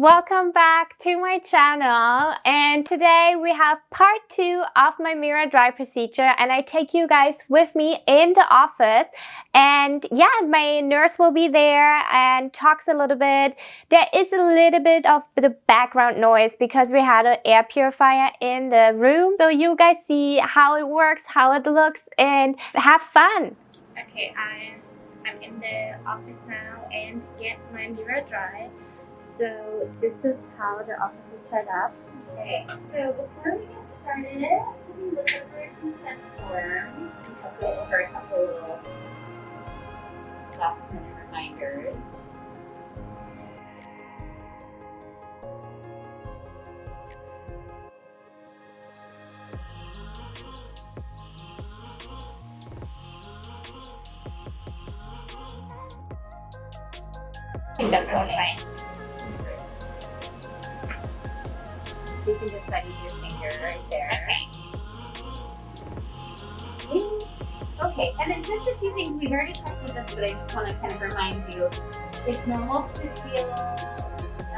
Welcome back to my channel, and today we have part 2 of my Miradry procedure, and I take you guys with me in the office. And yeah, my nurse will be there and talks a little bit. There is a little bit of the background noise because we had an air purifier in the room, so you guys see how it works, how it looks, and have fun. Okay, I'm in the office now and get my Miradry. So this is how the office is set up. Okay, so before we get started, we look over your consent form and go over a couple little last minute reminders. I think that's all fine. So you can just study your finger right there. Okay. Okay, and then just a few things. We've already talked about this, but I just want to kind of remind you. It's normal to feel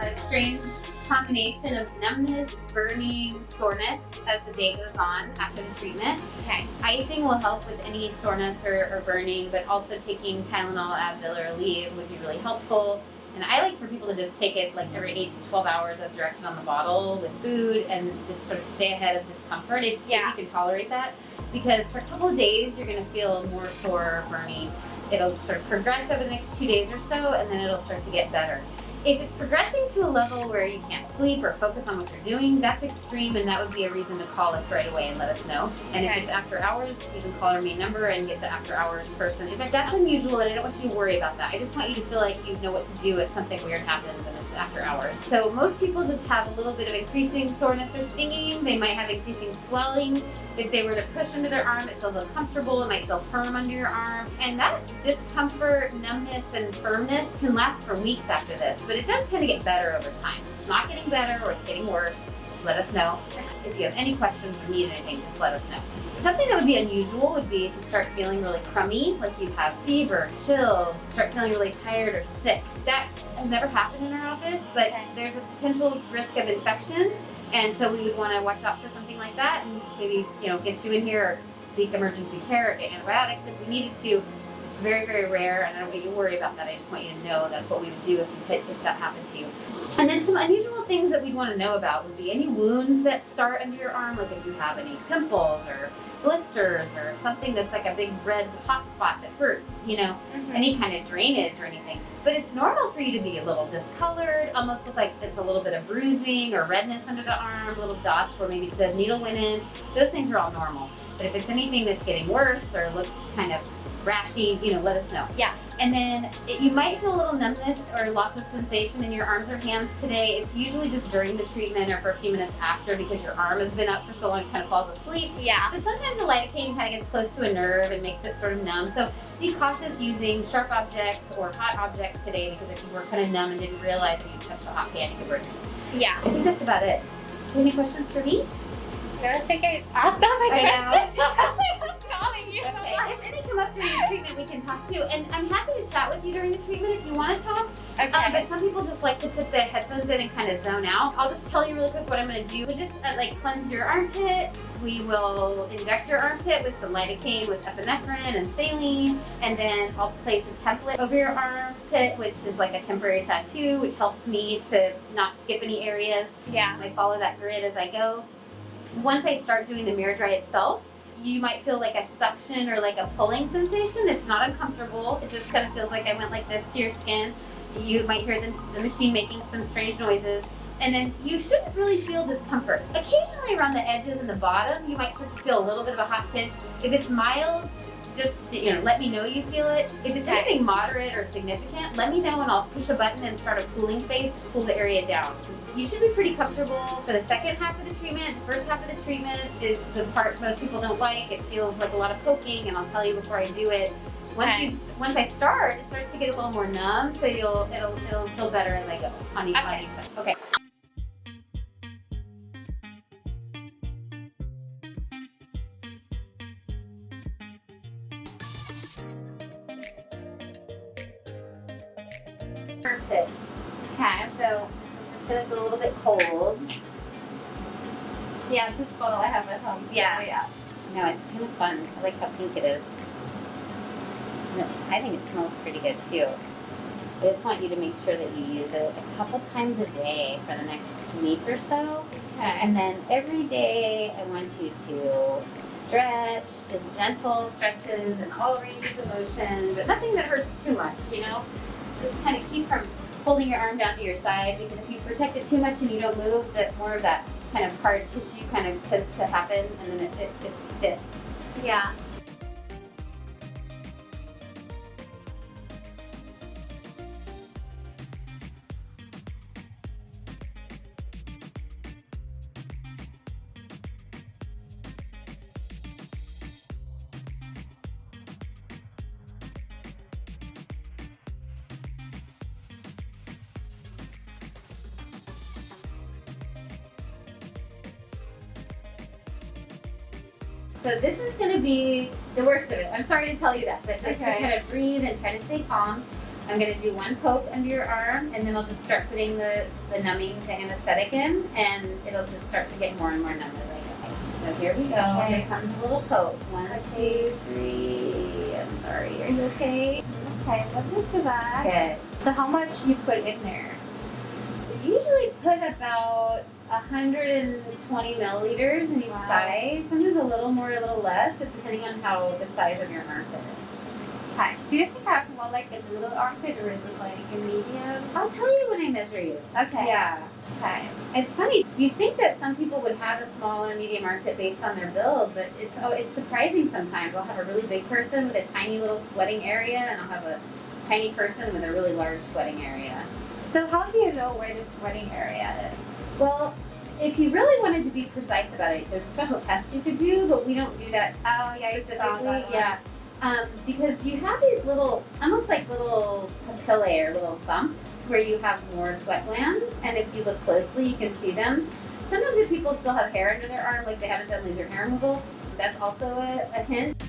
a strange combination of numbness, burning, soreness as the day goes on after the treatment. Okay. Icing will help with any soreness or burning, but also taking Tylenol, Advil, or Aleve would be really helpful. And I like for people to just take it like every 8 to 12 hours as directed on the bottle with food and just sort of stay ahead of discomfort if you can tolerate that. Because for a couple of days, you're going to feel more sore, burning. It'll sort of progress over the next 2 days or so, and then it'll start to get better. If it's progressing to a level where you can't sleep or focus on what you're doing, that's extreme, and that would be a reason to call us right away and let us know. And if it's after hours, you can call our main number and get the after hours person. In fact, that's unusual, and I don't want you to worry about that. I just want you to feel like you know what to do if something weird happens and it's after hours. So most people just have a little bit of increasing soreness or stinging. They might have increasing swelling. If they were to push under their arm, it feels uncomfortable. It might feel firm under your arm. And that discomfort, numbness, and firmness can last for weeks after this. But it does tend to get better over time. If it's not getting better or it's getting worse, let us know. If you have any questions or need anything, just let us know. Something that would be unusual would be if you start feeling really crummy, like you have fever, chills, start feeling really tired or sick. That has never happened in our office, but there's a potential risk of infection. And so we would want to watch out for something like that and maybe, get you in here or seek emergency care or get antibiotics if we needed to. It's very, very rare, and I don't want you to worry about that. I just want you to know that's what we would do if that happened to you. And then some unusual things that we'd want to know about would be any wounds that start under your arm, like if you have any pimples or blisters or something that's like a big red hot spot that hurts, any kind of drainage or anything. But it's normal for you to be a little discolored, almost look like it's a little bit of bruising or redness under the arm, little dots where maybe the needle went in. Those things are all normal. But if it's anything that's getting worse or looks kind of rashy, let us know. Yeah. And then you might feel a little numbness or loss of sensation in your arms or hands today. It's usually just during the treatment or for a few minutes after because your arm has been up for so long it kind of falls asleep. Yeah. But sometimes the lidocaine kind of gets close to a nerve and makes it sort of numb. So be cautious using sharp objects or hot objects today because if you were kind of numb and didn't realize that you touched a hot pan, you could burn yourself. Yeah. I think that's about it. Do you have any questions for me? I think I asked all my questions. I was calling you. Okay, if any come up during the treatment, we can talk too. And I'm happy to chat with you during the treatment if you want to talk. Okay. But some people just like to put the headphones in and kind of zone out. I'll just tell you really quick what I'm going to do. We just cleanse your armpit. We will inject your armpit with some lidocaine with epinephrine and saline. And then I'll place a template over your armpit, which is like a temporary tattoo, which helps me to not skip any areas. Yeah. I follow that grid as I go. Once I start doing the Miradry itself, you might feel like a suction or like a pulling sensation. It's not uncomfortable. It just kind of feels like I went like this to your skin. You might hear the machine making some strange noises. And then you shouldn't really feel discomfort. Occasionally around the edges and the bottom, you might start to feel a little bit of a hot pinch. If it's mild, just let me know you feel it. If it's anything moderate or significant, let me know and I'll push a button and start a cooling phase to cool the area down. You should be pretty comfortable for the second half of the treatment. The first half of the treatment is the part most people don't like. It feels like a lot of poking, and I'll tell you before I do it. Once I start, it starts to get a little more numb, so it'll feel better as I go on each side. Okay. Perfect. Okay, so this is just gonna feel a little bit cold. Yeah, this bottle I have at home. Yeah. Oh, yeah. No, it's kind of fun. I like how pink it is. And I think it smells pretty good too. I just want you to make sure that you use it a couple times a day for the next week or so. Okay. And then every day I want you to stretch, just gentle stretches in all ranges of motion, but nothing that hurts too much, you know? Just kind of keep from holding your arm down to your side, because if you protect it too much and you don't move, that more of that kind of hard tissue kind of tends to happen, and then it's stiff. Yeah. So this is going to be the worst of it. I'm sorry to tell you that, but just to kind of breathe and try to stay calm. I'm going to do one poke under your arm, and then I'll just start putting the numbing, the anesthetic in, and it'll just start to get more and more numb as I go. So here we go. Okay. Here comes a little poke. 1, 2, 3. I'm sorry. Are you okay? Okay, nothing too bad. Good. So how much you put in there? We usually put about 120 milliliters in each Wow. side. Sometimes a little more, a little less, depending on how the size of your armpit is. Okay. Do you think I have more like a little armpit, or is it like a medium? I'll tell you when I measure you. Okay. Yeah. Okay. It's funny. You think that some people would have a small or medium armpit based on their build, but it's surprising sometimes. I'll have a really big person with a tiny little sweating area, and I'll have a tiny person with a really large sweating area. So how do you know where the sweating area is? Well, if you really wanted to be precise about it, there's a special test you could do, but we don't do that Oh yeah, you saw specifically. that one. Yeah. Because you have these little, almost like little papillae or little bumps where you have more sweat glands, and if you look closely, you can see them. Sometimes if people still have hair under their arm, like they haven't done laser hair removal, that's also a hint.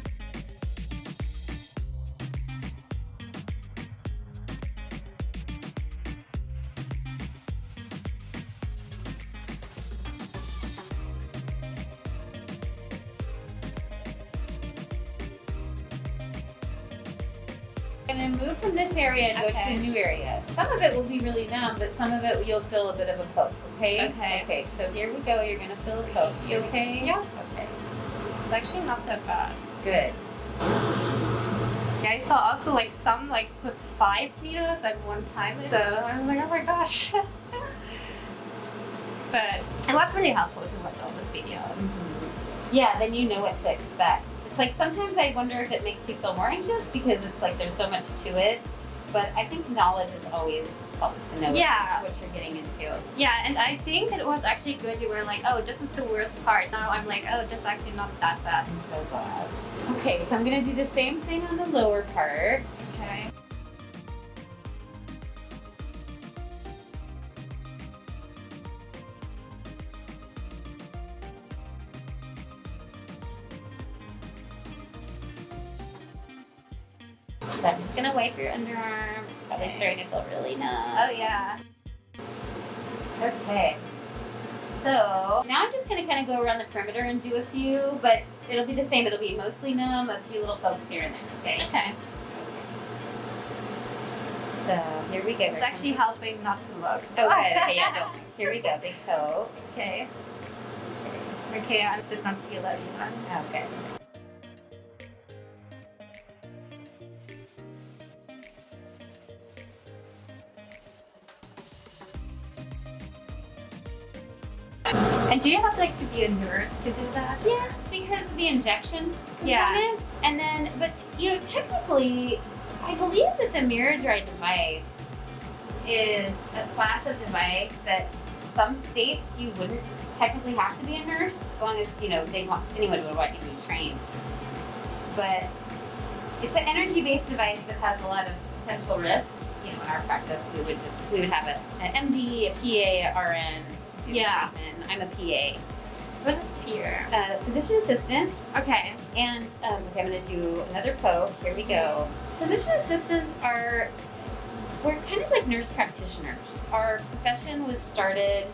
I'm gonna move from this area and go to a new area. Some of it will be really numb, but some of it you'll feel a bit of a poke, okay? Okay. Okay, so here we go. You're gonna feel a poke. You okay? Yeah. Okay. It's actually not that bad. Good. Yeah, I saw also like some like put 5 needles at one time. So I was like, oh my gosh. But it was really helpful to watch all those videos. Yeah, then you know what to expect. It's like sometimes I wonder if it makes you feel more anxious because it's like there's so much to it. But I think knowledge is always helps to know what you're getting into. Yeah, and I think it was actually good. You were like, oh, this is the worst part. Now I'm like, oh, this is actually not that bad. I'm so glad. Okay, so I'm gonna do the same thing on the lower part. Okay. So I'm just gonna wipe your underarm. It's probably starting to feel really numb. Oh yeah. Okay. So now I'm just gonna kind of go around the perimeter and do a few, but it'll be the same. It'll be mostly numb, a few little pokes here and there. Okay. Okay. So here we go. It's actually helping not to look. So. Okay. Okay. Yeah. Don't. Here we go. Big poke. Okay. Okay, I did not feel that even. Okay. And do you have like to be a nurse to do that? Yes, because of the injection Yeah. component. And then, but you know, technically, I believe that the Miradry device is a class of device that some states you wouldn't technically have to be a nurse, as long as you know anyone would want you to be trained. But it's an energy-based device that has a lot of potential risk. You know, in our practice, we would have an MD, a PA, a RN. Do the treatment. I'm a PA. What is peer? Physician assistant. Okay. And okay, I'm going to do another poke. Here we go. Physician assistants are we're kind of like nurse practitioners. Our profession was started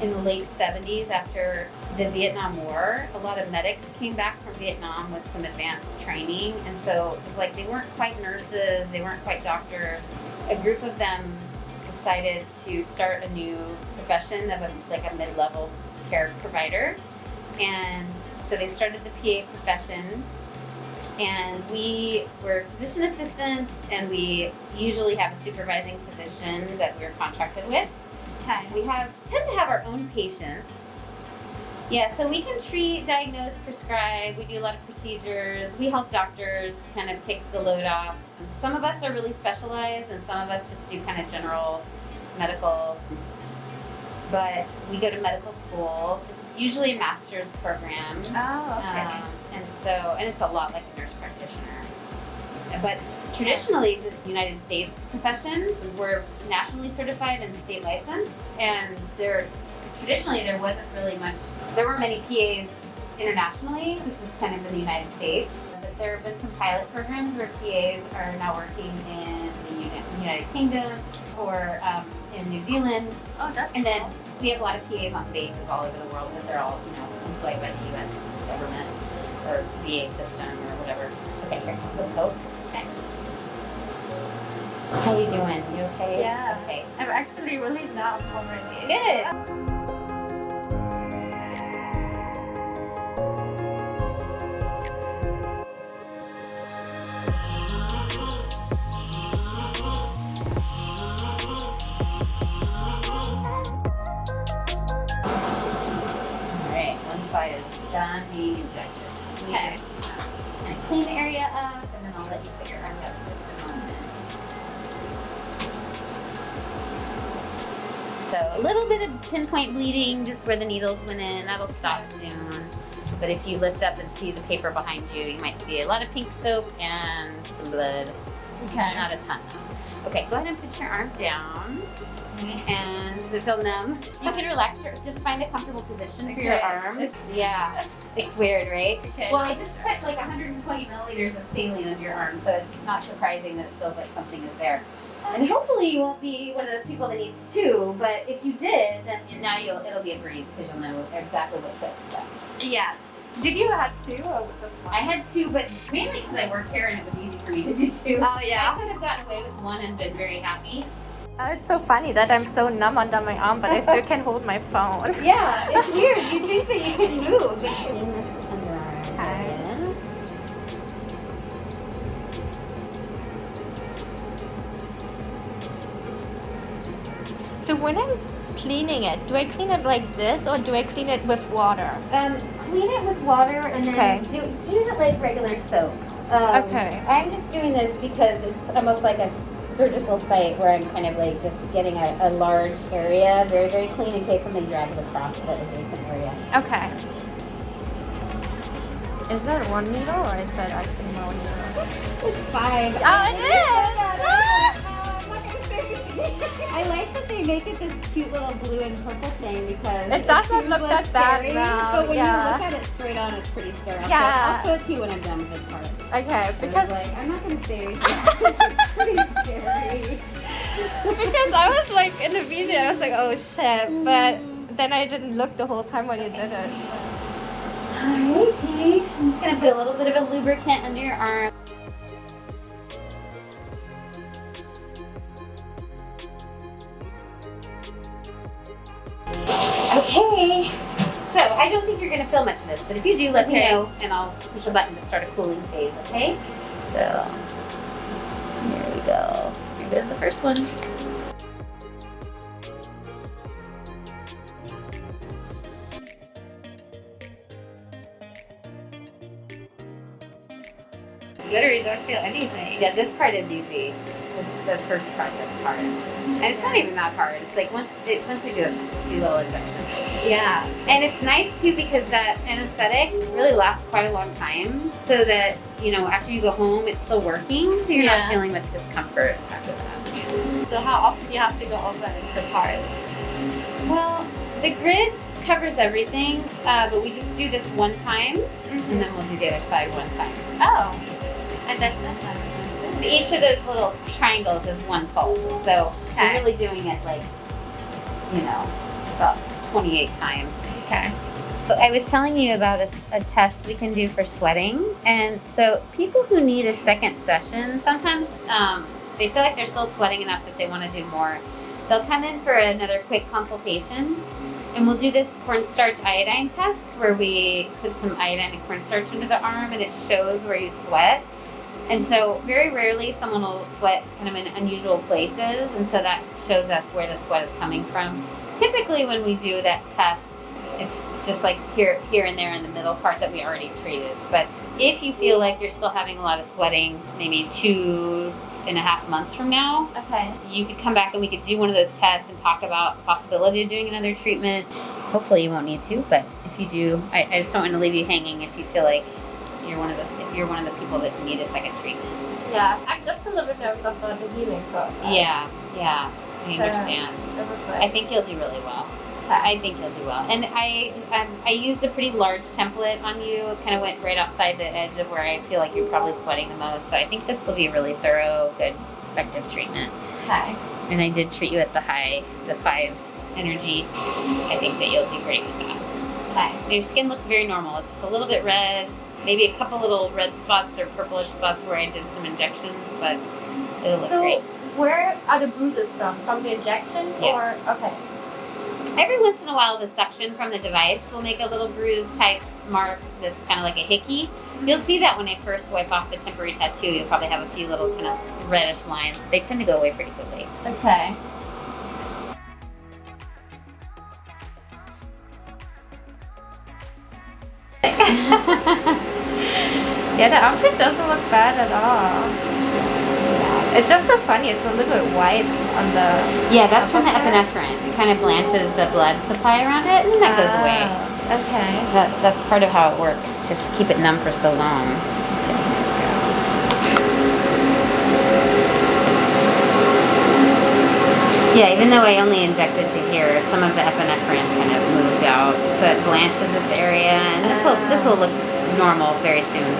in the late 70s after the Vietnam War. A lot of medics came back from Vietnam with some advanced training, and so it was like they weren't quite nurses, they weren't quite doctors. A group of them decided to start a new profession of a mid-level care provider, and so they started the PA profession. And we were physician assistants, and we usually have a supervising physician that we're contracted with. Okay. We tend to have our own patients. Yeah, so we can treat, diagnose, prescribe. We do a lot of procedures. We help doctors kind of take the load off. Some of us are really specialized, and some of us just do kind of general medical. But we go to medical school. It's usually a master's program. Oh, okay. And it's a lot like a nurse practitioner. But traditionally, just United States profession. We're nationally certified and state licensed, and traditionally there wasn't really much. There weren't many PAs internationally, which is kind of in the United States. But there have been some pilot programs where PAs are now working in the United Kingdom or in New Zealand. Oh, that's And then cool. we have a lot of PAs on bases all over the world, but they're all, employed by the U.S. government or VA system or whatever. Okay, here comes some Coke. Okay. How you doing? You okay? Yeah. Okay. I'm actually really numb already. Good. Alright, one side is done being injected. We Okay. just kind of clean the area up, and then I'll let you put your arm down for just a moment. So a little bit of pinpoint bleeding just where the needles went in. That'll stop soon. But if you lift up and see the paper behind you, you might see a lot of pink soap and some blood. Okay. Not a ton though. Okay, go ahead and put your arm down. And does it feel numb? You can relax just find a comfortable position for your Okay. arm. Yeah, it's weird, right? Okay. Well, I just put like 120 milliliters of saline under your arm, so it's not surprising that it feels like something is there. And hopefully you won't be one of those people that needs two, but if you did, then now it'll be a breeze because you'll know exactly what to expect. Yes. Did you have two or just one? I had two, but mainly because I work here and it was easy for me to do two. Oh, yeah. I could have gotten away with one and been very happy. It's so funny that I'm so numb under my arm, but I still can hold my phone. Yeah, it's weird. You think that you can move. Clean this underarm again. So when I'm cleaning it, do I clean it like this or do I clean it with water? Clean it with water and then use it like regular soap. Okay. I'm just doing this because it's almost like a surgical site where I'm kind of like just getting a large area very, very clean in case something drags across the adjacent area. Okay. Is that one needle or is that actually more needles? It's 5. Oh, it is! I like that they make it this cute little blue and purple thing because It doesn't seems look less that bad scary, now, but when yeah. you look at it straight on, it's pretty scary. Yeah. I'll show it to you when I'm done with this part. Okay, I because was like, I'm not gonna say anything. It's pretty scary. because I was like in the video, I was like, oh shit, but then I didn't look the whole time when you did it. Alrighty, I'm just gonna put a little bit of a lubricant under your arm. Okay, so I don't think you're gonna feel much of this, but if you do, let me Okay. know, and I'll push a button to start a cooling phase. Okay? So here we go. Here goes the first one. Literally don't feel anything. Yeah, this part is easy. It's the first part that's hard, and it's not even that hard. It's like once we do a few little injections. Yeah. And it's nice too because that anesthetic really lasts quite a long time, so that after you go home, it's still working, so you're Yeah. not feeling much discomfort after that. So how often do you have to go over the parts? Well, the grid covers everything, but we just do this one time, and then we'll do the other side one time. Oh, and that's it then. Each of those little triangles is 1 pulse. So Okay. we're really doing it like, you know, about 28 times. Okay. I was telling you about a test we can do for sweating. And so people who need a second session, sometimes they feel like they're still sweating enough that they want to do more. They'll come in for another quick consultation. And we'll do this cornstarch iodine test where we put some iodine and cornstarch under the arm and it shows where you sweat. And so very rarely someone will sweat kind of in unusual places. And so that shows us where the sweat is coming from. Typically when we do that test, it's just like here and there in the middle part that we already treated. But if you feel like you're still having a lot of sweating, maybe 2.5 months from now, Okay. you could come back and we could do one of those tests and talk about the possibility of doing another treatment. Hopefully you won't need to, but if you do, I just don't want to leave you hanging if you feel like you're one of the people that need a second treatment. Yeah, I'm just a little bit nervous about the healing process. Yeah, I understand. I think you'll do really well. I think you'll do well. And I used a pretty large template on you. It kind of went right outside the edge of where I feel like you're probably sweating the most. So I think this will be a really thorough, good, effective treatment. Okay. And I did treat you at the 5 energy. I think that you'll do great with that. Okay. Your skin looks very normal. It's just a little bit red, maybe a couple little red spots or purplish spots where I did some injections, but it'll look great. Where are the bruises from? From the injections? Yes. Or okay. Every once in a while, the suction from the device will make a little bruise type mark that's kind of like a hickey. You'll see that when I first wipe off the temporary tattoo. You'll probably have a few little kind of reddish lines. They tend to go away pretty quickly. Okay. Yeah, the armpit doesn't look bad at all. It's just so funny. It's a little bit white on the. Yeah, that's from the epinephrine. It kind of blanches the blood supply around it, and then that goes away. Okay. That's part of how it works to keep it numb for so long. Yeah, even though I only injected to here, some of the epinephrine kind of moved out, so it blanches this area, and this will look normal very soon.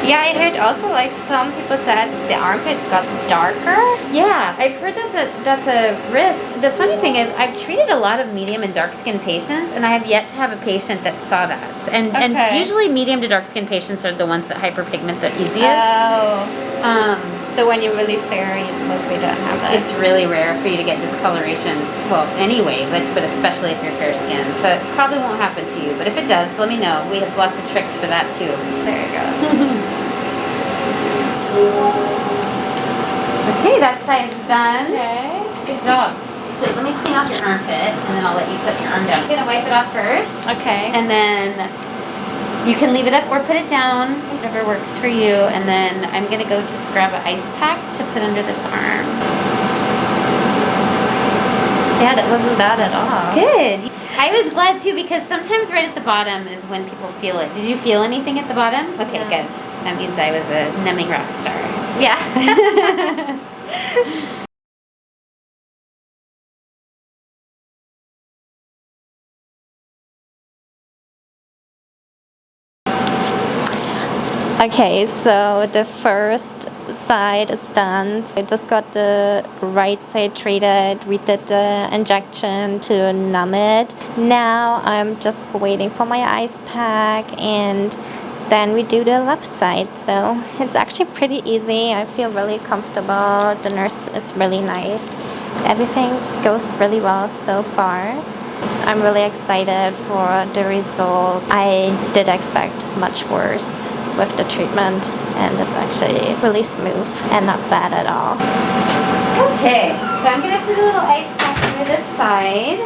Yeah, I heard also like some people said the armpits got darker. Yeah, I've heard that's a risk. The funny thing is I've treated a lot of medium and dark skin patients and I have yet to have a patient that saw that. And usually medium to dark skin patients are the ones that hyperpigment the easiest. Oh. So when you're really fair, you mostly don't have it. It's really rare for you to get discoloration. Well, anyway, but especially if you're fair skinned. So it probably won't happen to you. But if it does, let me know. We have lots of tricks for that too. There you go. Okay, that side's done. Okay. Good job. So let me clean off your armpit, and then I'll let you put your arm down. I'm gonna wipe it off first. Okay. And then you can leave it up or put it down, whatever works for you. And then I'm gonna go just grab an ice pack to put under this arm. Yeah, that wasn't bad at all. Good. I was glad too because sometimes right at the bottom is when people feel it. Did you feel anything at the bottom? Okay, No. good. That means I was a numbing rock star. Yeah. Okay, so the first side is done. I just got the right side treated. We did the injection to numb it. Now I'm just waiting for my ice pack and then we do the left side. So it's actually pretty easy. I feel really comfortable. The nurse is really nice. Everything goes really well so far. I'm really excited for the results. I did expect much worse with the treatment and it's actually really smooth and not bad at all. Okay, so I'm gonna put a little ice pack under this side.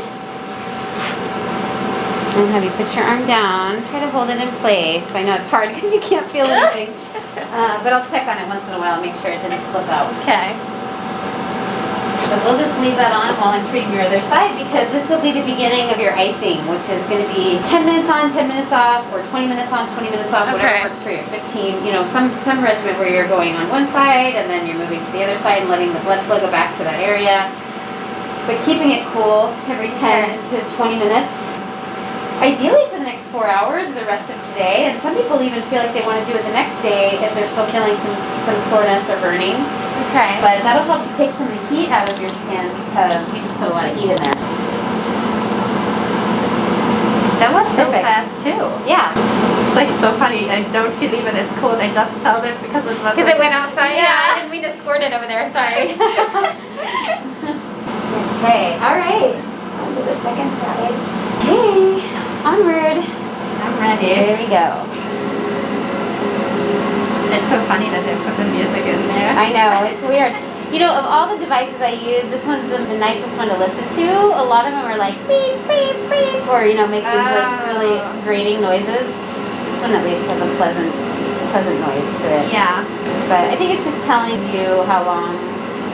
And have you put your arm down. Try to hold it in place. I know it's hard because you can't feel anything. But I'll check on it once in a while, make sure it didn't slip out. Okay. So we'll just leave that on while I'm treating your other side because this will be the beginning of your icing, which is going to be 10 minutes on, 10 minutes off, or 20 minutes on, 20 minutes off, whatever works for you. 15, some regimen where you're going on one side and then you're moving to the other side and letting the blood flow go back to that area. But keeping it cool every 10 to 20 minutes. Ideally for the next 4 4 hours or the rest of today. And some people even feel like they want to do it the next day if they're still feeling some soreness or burning. Okay. But that'll help to take some of the heat out of your skin because we just put a lot of heat in there. That was so Perfect. fast too. Yeah. It's like so funny. I don't feel even it's cold. I just felt it because it was. Because like, it went outside? Yeah. I didn't mean to squirt it over there. Sorry. Okay. All right. On to the second side. Okay. Onward. I'm ready. Here we go. It's so funny that they put the music in there. I know. It's weird. You know, of all the devices I use, this one's the nicest one to listen to. A lot of them are like beep, beep, beep, or, you know, make these like really grating noises. This one at least has a pleasant noise to it. Yeah. But I think it's just telling you how long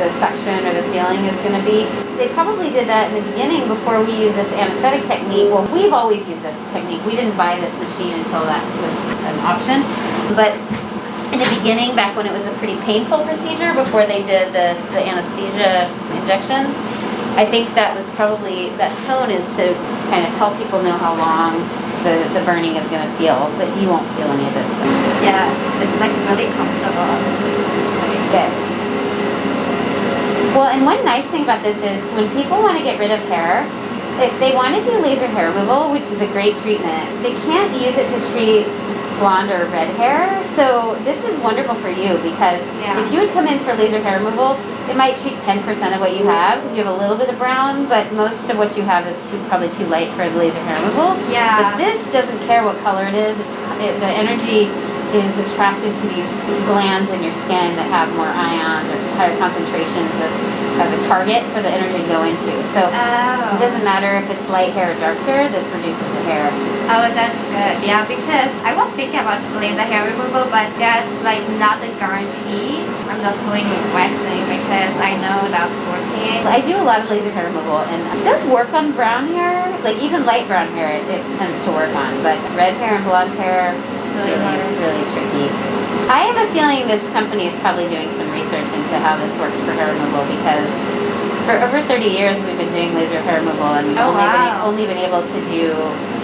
the suction or the feeling is going to be. They probably did that in the beginning before we used this anesthetic technique. Well, we've always used this technique. We didn't buy this machine until that was an option. But in the beginning, back when it was a pretty painful procedure before they did the anesthesia injections, I think that was probably, that tone is to kind of help people know how long the burning is going to feel, but you won't feel any of it. So. Yeah, it's like really comfortable. Good. Well, and one nice thing about this is when people want to get rid of hair, if they want to do laser hair removal, which is a great treatment, they can't use it to treat blonde or red hair. So this is wonderful for you because if you would come in for laser hair removal, it might treat 10% of what you have because you have a little bit of brown, but most of what you have is probably too light for the laser hair removal. Yeah. But this doesn't care what color it is. The energy is attracted to these glands in your skin that have more ions or higher concentrations of a target for the energy to go into. So it doesn't matter if it's light hair or dark hair, this reduces the hair. Oh, that's good. Yeah, because I was thinking about laser hair removal, but there's like not a guarantee. I'm just going with waxing because I know that's working. I do a lot of laser hair removal and it does work on brown hair, like even light brown hair it tends to work on, but red hair and blonde hair, it's really tricky. I have a feeling this company is probably doing some research into how this works for hair removal because for over 30 years we've been doing laser hair removal and we've only been able to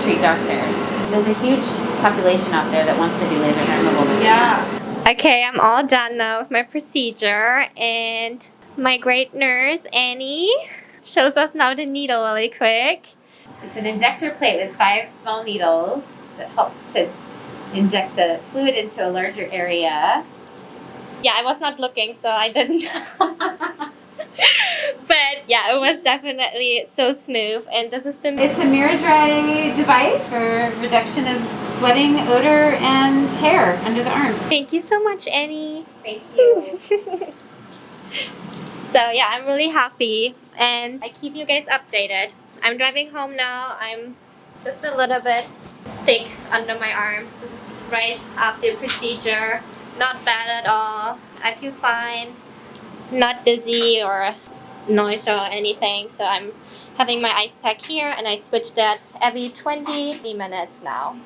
treat dark hairs. There's a huge population out there that wants to do laser hair removal. But Okay, I'm all done now with my procedure and my great nurse, Annie, shows us now the needle really quick. It's an injector plate with 5 small needles that helps to inject the fluid into a larger area. Yeah, I was not looking, so I didn't But yeah, it was definitely so smooth. And this is the... It's a Miradry device for reduction of sweating, odor, and hair under the arms. Thank you so much, Annie. Thank you. So yeah, I'm really happy and I keep you guys updated. I'm driving home now. I'm just a little bit thick under my arms. This is right after procedure. Not bad at all. I feel fine. Not dizzy or nausea or anything. So I'm having my ice pack here and I switch that every 20 minutes now.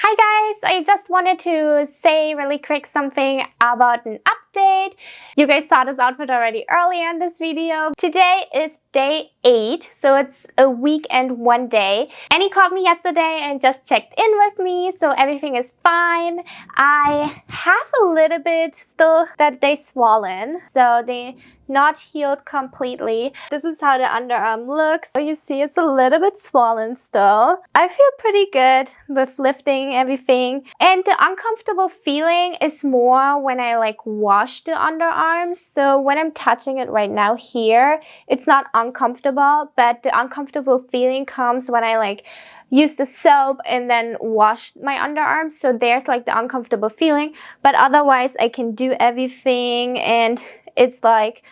Hi guys, I just wanted to say really quick something about an update. You guys saw this outfit already earlier in this video. Today is day 8, so it's a week and 1 day. Annie called me yesterday and just checked in with me, so everything is fine. I have a little bit still that they swollen, so they not healed completely. This is how the underarm looks. So you see it's a little bit swollen still. I feel pretty good with lifting everything. And the uncomfortable feeling is more when I like wash the underarms. So when I'm touching it right now here, it's not uncomfortable, but the uncomfortable feeling comes when I like use the soap and then wash my underarms. So there's like the uncomfortable feeling, but otherwise I can do everything and it's like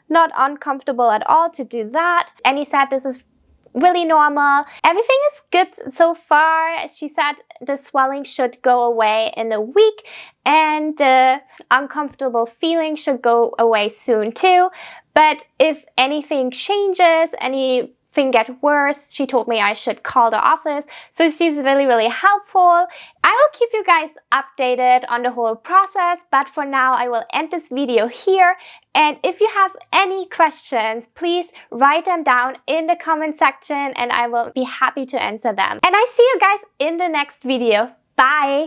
not uncomfortable at all to do that. Annie said this is really normal. Everything is good so far. She said the swelling should go away in a week and the uncomfortable feeling should go away soon too. But if anything changes, any thing get worse, she told me I should call the office. So she's really helpful. I will keep you guys updated on the whole process, but for now I will end this video here. And if you have any questions, please write them down in the comment section and I will be happy to answer them. And I see you guys in the next video. Bye!